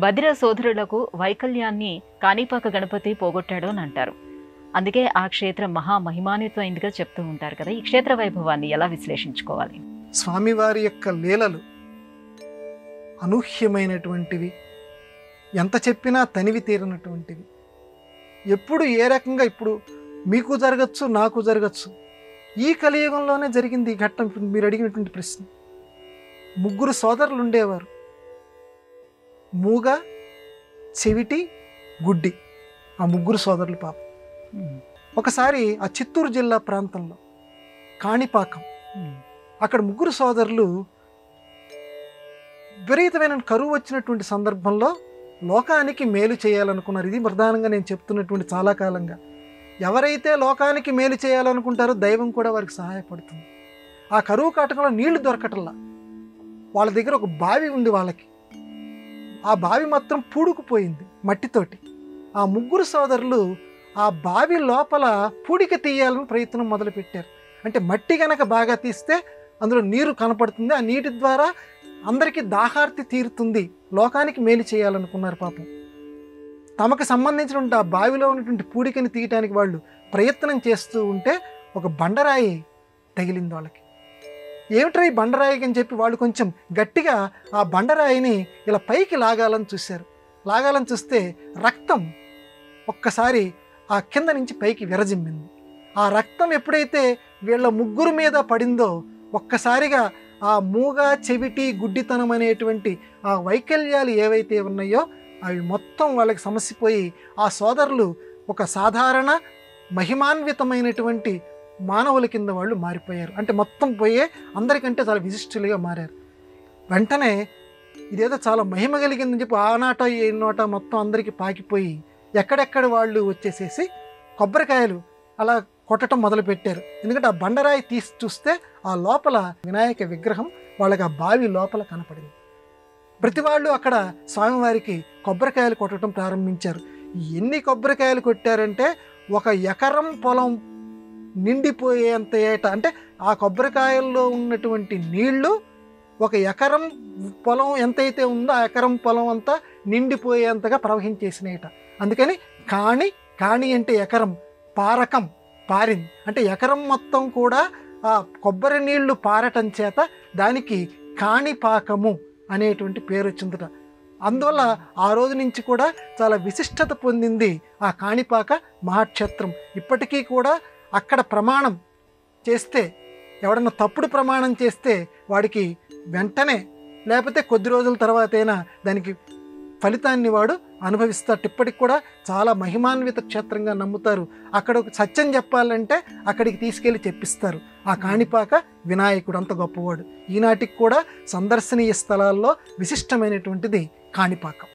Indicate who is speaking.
Speaker 1: బదిర సోదరులకు వైకల్యాన్ని కాణిపాక గణపతి పోగొట్టాడు అని అంటారు. అందుకే ఆ క్షేత్రం మహామహిమాన్వితమైందిగా చెప్తూ ఉంటారు కదా. ఈ క్షేత్ర వైభవాన్ని ఎలా విశ్లేషించుకోవాలి?
Speaker 2: స్వామివారి యొక్క లీలలు అనూహ్యమైనటువంటివి, ఎంత చెప్పినా తనివి తీరనటువంటివి. ఎప్పుడు ఏ రకంగా ఇప్పుడు మీకు జరగచ్చు, నాకు జరగచ్చు. ఈ కలియుగంలోనే జరిగింది ఈ ఘట్టం. ఇప్పుడు మీరు అడిగినటువంటి ప్రశ్న. ముగ్గురు సోదరులు ఉండేవారు, మూగ, చెవిటి, గుడ్డి. ఆ ముగ్గురు సోదరులు పాపం. ఒకసారి ఆ చిత్తూరు జిల్లా ప్రాంతంలో కాణిపాకం, అక్కడ ముగ్గురు సోదరులు విపరీతమైన కరువు వచ్చినటువంటి సందర్భంలో లోకానికి మేలు చేయాలనుకున్నారు. ఇది ప్రధానంగా నేను చెప్తున్నటువంటి చాలా కాలంగా. ఎవరైతే లోకానికి మేలు చేయాలనుకుంటారో దైవం కూడా వారికి సహాయపడుతుంది. ఆ కరువు కాటకంలో నీళ్లు దొరకటల్లా. వాళ్ళ దగ్గర ఒక బావి ఉంది వాళ్ళకి. ఆ బావి మాత్రం పూడుకుపోయింది మట్టితోటి. ఆ ముగ్గురు సోదరులు ఆ బావి లోపల పూడిక తీయాలని ప్రయత్నం మొదలుపెట్టారు. అంటే మట్టి కనుక బాగా తీస్తే అందులో నీరు కనపడుతుంది, ఆ నీటి ద్వారా అందరికీ దాహార్తి తీరుతుంది, లోకానికి మేలు చేయాలనుకున్నారు పాపం. తమకు సంబంధించినటువంటి ఆ బావిలో ఉన్నటువంటి పూడికని తీయటానికి వాళ్ళు ప్రయత్నం చేస్తూ ఉంటే ఒక బండరాయి తగిలింది వాళ్ళకి. ఏమిట్రా ఈ బండరాయికి అని చెప్పి వాళ్ళు కొంచెం గట్టిగా ఆ బండరాయిని ఇలా పైకి లాగాలని చూశారు. లాగాలని చూస్తే రక్తం ఒక్కసారి ఆ కింద నుంచి పైకి విరజిమ్మింది. ఆ రక్తం ఎప్పుడైతే వీళ్ళ ముగ్గురు మీద పడిందో ఒక్కసారిగా ఆ మూగ, చెవిటి, గుడ్డితనం అనేటువంటి ఆ వైకల్యాలు ఏవైతే ఉన్నాయో అవి మొత్తం వాళ్ళకి సమసిపోయి ఆ సోదరులు ఒక సాధారణ మహిమాన్వితమైనటువంటి మానవుల కింద వాళ్ళు మారిపోయారు. అంటే మొత్తం పోయే అందరికంటే చాలా విశిష్టులుగా మారారు. వెంటనే ఇదేదో చాలా మహిమ కలిగిందని చెప్పి ఆ నాట ఏ నోట మొత్తం అందరికీ పాకిపోయి ఎక్కడెక్కడ వాళ్ళు వచ్చేసేసి కొబ్బరికాయలు అలా కొట్టడం మొదలుపెట్టారు. ఎందుకంటే ఆ బండరాయి తీసి చూస్తే ఆ లోపల వినాయక విగ్రహం వాళ్ళకి ఆ బావి లోపల కనపడింది. ప్రతి వాళ్ళు అక్కడ స్వామివారికి కొబ్బరికాయలు కొట్టడం ప్రారంభించారు. ఎన్ని కొబ్బరికాయలు కొట్టారంటే 1 ఎకరం పొలం నిండిపోయేంత ఏట. అంటే ఆ కొబ్బరికాయల్లో ఉన్నటువంటి నీళ్లు 1 ఎకరం పొలం ఎంతైతే ఉందో ఆ ఎకరం పొలం అంతా నిండిపోయేంతగా ప్రవహించేసినట. అందుకని కాణి అంటే ఎకరం, పారకం పారింది. అంటే ఎకరం మొత్తం కూడా ఆ కొబ్బరి నీళ్లు పారటం చేత దానికి కాణిపాకము అనేటువంటి పేరు వచ్చిందట. అందువల్ల ఆ రోజు నుంచి కూడా చాలా విశిష్టత పొందింది ఆ కాణిపాక మహాక్షేత్రం. ఇప్పటికీ కూడా అక్కడ ప్రమాణం చేస్తే, ఎవడన్నా తప్పుడు ప్రమాణం చేస్తే వాడికి వెంటనే లేకపోతే కొద్ది రోజుల తర్వాతైనా దానికి ఫలితాన్ని వాడు అనుభవిస్తాడు. ఇప్పటికి కూడా చాలా మహిమాన్విత క్షేత్రంగా నమ్ముతారు. అక్కడ ఒక సత్యం చెప్పాలంటే అక్కడికి తీసుకెళ్ళి చెప్పిస్తారు. ఆ కాణిపాక వినాయకుడు అంత గొప్పవాడు. ఈనాటికి కూడా సందర్శనీయ స్థలాల్లో విశిష్టమైనటువంటిది కాణిపాకం.